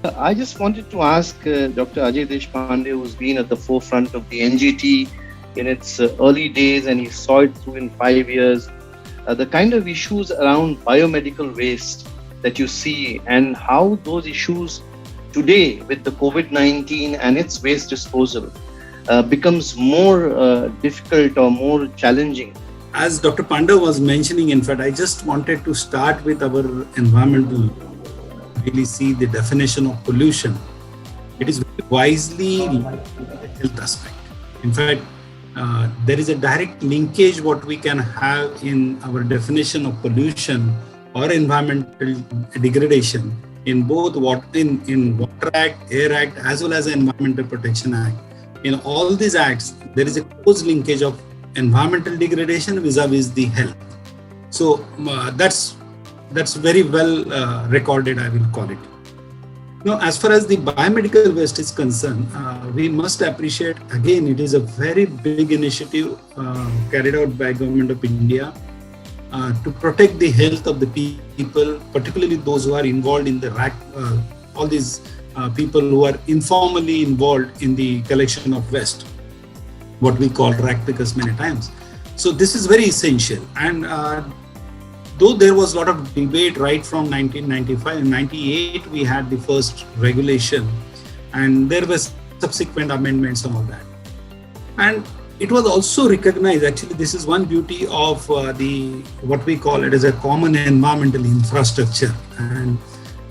I just wanted to ask Dr. Ajay Deshpande, who's been at the forefront of the NGT in its early days, and he saw it through in 5 years, the kind of issues around biomedical waste that you see, and how those issues today with the COVID-19 and its waste disposal becomes more difficult or more challenging. As Dr. Panda was mentioning, in fact, I just wanted to start with our environmental, really see the definition of pollution. It is very wisely the health aspect. In fact, there is a direct linkage what we can have in our definition of pollution or environmental degradation in both in Water Act, Air Act, as well as Environmental Protection Act. In all these acts, there is a close linkage of environmental degradation vis-a-vis the health. So that's very well recorded, I will call it. Now, as far as the biomedical waste is concerned, we must appreciate, again, it is a very big initiative carried out by Government of India to protect the health of the people, particularly those who are involved in the RAC, all these people who are informally involved in the collection of waste, what we call RAC pickers many times. So this is very essential. And though there was a lot of debate right from 1995 and 98, we had the first regulation, and there was subsequent amendments and all that. And it was also recognized, actually, this is one beauty of what we call it as a common environmental infrastructure. And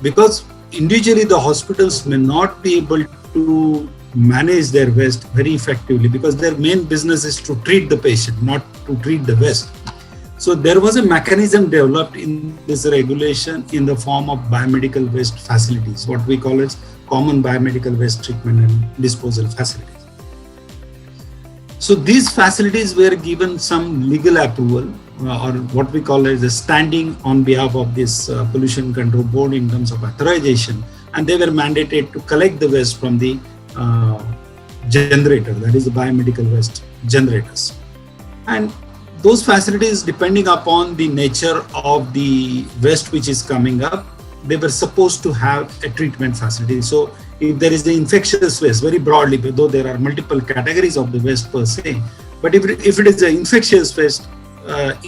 because individually the hospitals may not be able to manage their waste very effectively because their main business is to treat the patient, not to treat the waste. So there was a mechanism developed in this regulation in the form of biomedical waste facilities, what we call as common biomedical waste treatment and disposal facilities. So these facilities were given some legal approval or what we call as a standing on behalf of this pollution control board in terms of authorization, and they were mandated to collect the waste from the generator, that is the biomedical waste generators. And those facilities, depending upon the nature of the waste which is coming up, they were supposed to have a treatment facility. So if there is the infectious waste, very broadly, though there are multiple categories of the waste per se, but if it is an infectious waste,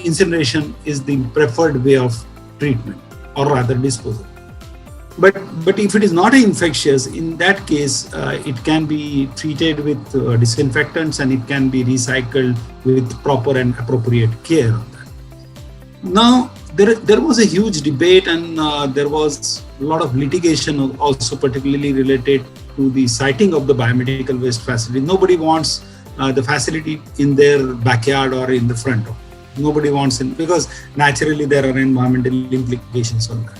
incineration is the preferred way of treatment or rather disposal. But if it is not infectious, in that case, it can be treated with disinfectants and it can be recycled with proper and appropriate care on that. Now, there was a huge debate and there was a lot of litigation also particularly related to the siting of the biomedical waste facility. Nobody wants the facility in their backyard or in the front door. Nobody wants it because naturally there are environmental implications on that.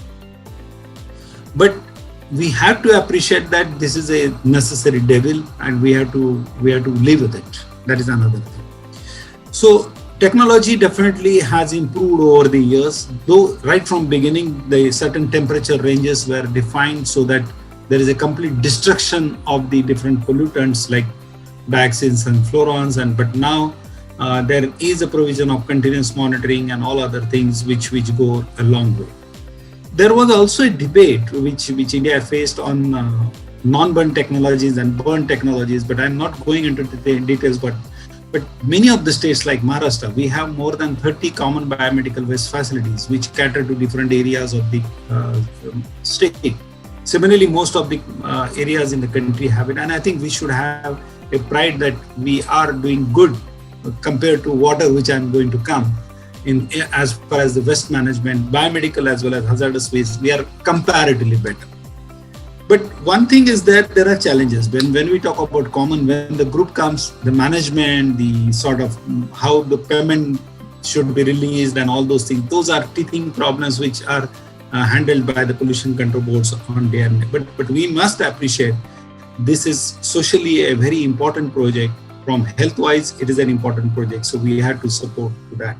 But we have to appreciate that this is a necessary devil and we have to live with it. That is another thing. So technology definitely has improved over the years, though right from beginning the certain temperature ranges were defined so that there is a complete destruction of the different pollutants like dioxins and fluorons, but now there is a provision of continuous monitoring and all other things which go a long way. There was also a debate which India faced on non-burn technologies and burn technologies, but I'm not going into the details, but many of the states like Maharashtra, we have more than 30 common biomedical waste facilities which cater to different areas of the state. Similarly, most of the areas in the country have it, and I think we should have a pride that we are doing good compared to water which I'm going to come. In as far as the waste management, biomedical as well as hazardous waste, we are comparatively better. But one thing is that there are challenges. When we talk about common, when the group comes, the management, the sort of how the payment should be released and all those things, those are teething problems which are handled by the pollution control boards on day and night. But we must appreciate this is socially a very important project. From health-wise, it is an important project. So we have to support that.